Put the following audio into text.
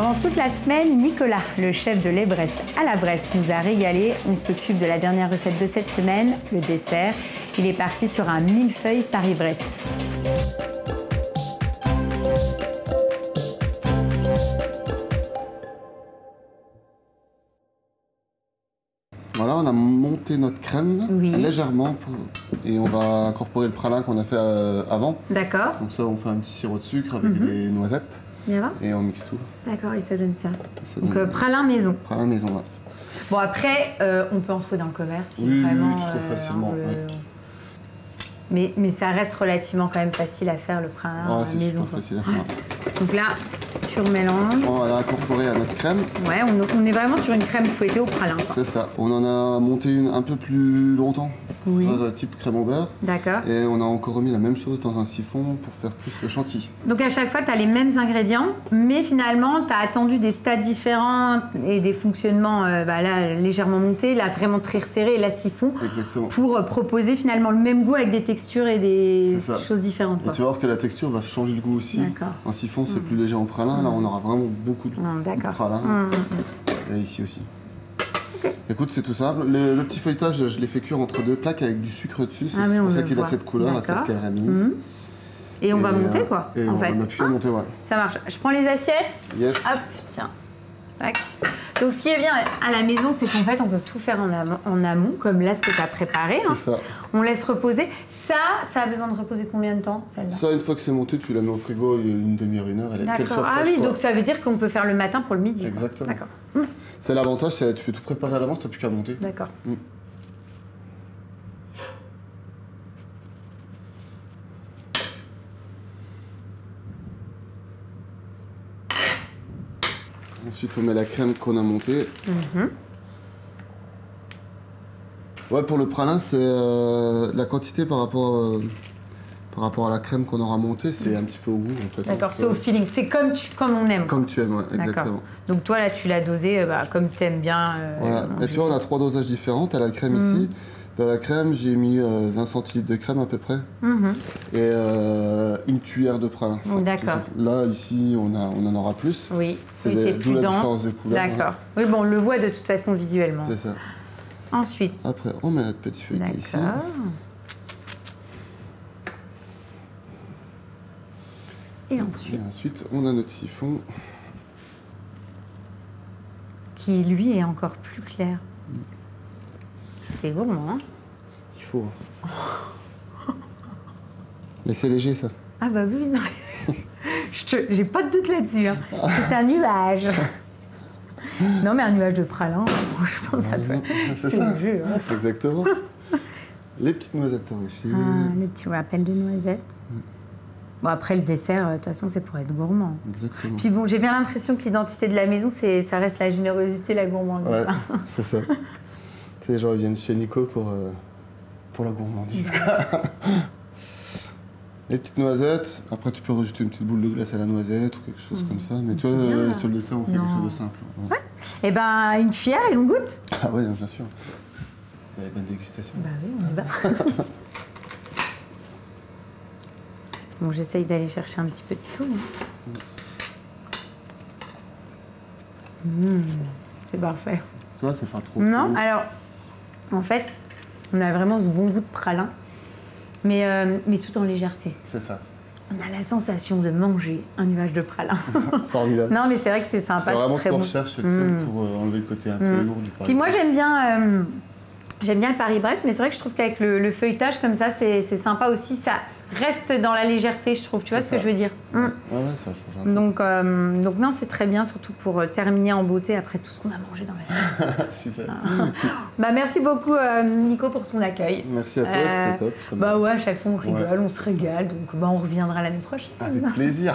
Pendant toute la semaine, Nicolas, le chef de lait Bresse à la Bresse, nous a régalé. On s'occupe de la dernière recette de cette semaine, le dessert. Il est parti sur un millefeuille Paris-Brest. Voilà, on a monté notre crème légèrement et on va incorporer le pralin qu'on a fait avant. D'accord. Donc ça, on fait un petit sirop de sucre avec des noisettes et on mixe tout. D'accord, et ça donne ça. Donc pralin maison. Pralin maison, ouais. Bon après, on peut en trouver dans le commerce si oui, vraiment. Oui, tout facilement. Mais ça reste relativement quand même facile à faire le pralin c'est maison. Super facile à faire. Donc là, tu remélanges. On va l'incorporer à notre crème. Ouais, on est vraiment sur une crème fouettée au pralin. C'est ça. On en a monté une un peu plus longtemps. Oui. Type crème au beurre. D'accord. Et on a encore remis la même chose dans un siphon pour faire plus le chantilly. Donc à chaque fois, tu as les mêmes ingrédients, mais finalement, tu as attendu des stades différents et des fonctionnements là, légèrement montés, là vraiment très resserrés et là siphon. Exactement. Pour proposer finalement le même goût avec des textures et des choses différentes. Et tu vas voir que la texture va changer le goût aussi. En siphon, c'est plus léger en pralin. Là, on aura vraiment beaucoup de pralin. Et ici aussi. Écoute, c'est tout simple. Le petit feuilletage, je l'ai fait cuire entre deux plaques avec du sucre dessus. C'est pour ça qu'il a cette couleur, cette caramélisée. Et on va monter quoi, et en fait. On appuie à monter, ouais. Ça marche. Je prends les assiettes. Yes. Hop, tiens. Tac. Donc ce qui est bien à la maison, c'est qu'en fait, on peut tout faire en amont, comme là, ce que tu as préparé. C'est ça. On laisse reposer. Ça a besoin de reposer combien de temps, celle-là? Ça, une fois que c'est monté, tu la mets au frigo une demi-heure, une heure. D'accord. Ah oui, donc ça veut dire qu'on peut faire le matin pour le midi. Exactement. D'accord. C'est l'avantage, c'est que tu peux tout préparer à l'avance, tu n'as plus qu'à monter. D'accord. Ensuite, on met la crème qu'on a montée. Ouais, pour le pralin, c'est la quantité par rapport à la crème qu'on aura montée, c'est un petit peu au goût en fait. D'accord, c'est au feeling, c'est comme on aime. Comme tu aimes, ouais, exactement. Donc toi là, tu l'as dosé comme tu aimes bien. Et tu vois, on a 3 dosages différents. Tu as la crème ici. Dans la crème, j'ai mis 20 centilitres de crème à peu près. Et une cuillère de pralin. D'accord. Là, ici, on en aura plus. Oui, c'est d'où plus la dense. différence des couleurs. D'accord. Oui, bon, on le voit de toute façon visuellement. C'est ça. Ensuite. Après, on met notre petit feuilleté ici. Et ensuite, on a notre siphon. Qui, lui, est encore plus clair. C'est gourmand, hein? Il faut. Mais c'est léger, ça. Ah bah oui, non. J'ai pas de doute là-dessus. Hein. C'est un nuage. Non, mais un nuage de pralin, franchement, ça doit... C'est ça. Le jeu, hein. Exactement. Les petites noisettes torréfiées. Le petit rappel de noisettes. Bon, après, le dessert, de toute façon, c'est pour être gourmand. Exactement. Puis bon, j'ai bien l'impression que l'identité de la maison, ça reste la générosité, la gourmandise. Ouais, c'est ça. Tu sais, les gens ils viennent chez Nico pour la gourmandise. Les petites noisettes. Après, tu peux rajouter une petite boule de glace à la noisette ou quelque chose comme ça. Mais tu vois, sur le dessert, on fait quelque chose de simple. Ouais. Et ben, une cuillère et on goûte. Ah ouais, bien sûr. Bonne dégustation. Bah oui, on y va. Bon, j'essaye d'aller chercher un petit peu de tout. C'est parfait. Toi, c'est pas trop. Non, alors, en fait, on a vraiment ce bon goût de pralin, mais tout en légèreté. C'est ça. On a la sensation de manger un nuage de pralin. Formidable. Non, mais c'est vrai que c'est sympa. C'est vraiment ce qu'on bon. recherche, pour enlever le côté un peu lourd du Paris. Puis moi, j'aime bien le Paris-Brest, mais c'est vrai que je trouve qu'avec le feuilletage comme ça, c'est sympa aussi. Ça reste dans la légèreté, je trouve. Tu vois ce que je veux dire? Ouais, ça change un peu. Donc non, c'est très bien, surtout pour terminer en beauté après tout ce qu'on a mangé dans la salle. Super. Bah, merci beaucoup, Nico, pour ton accueil. Merci à toi, c'était top. Bah ouais, à chaque fois on rigole, on se régale, donc on reviendra l'année prochaine. Avec plaisir.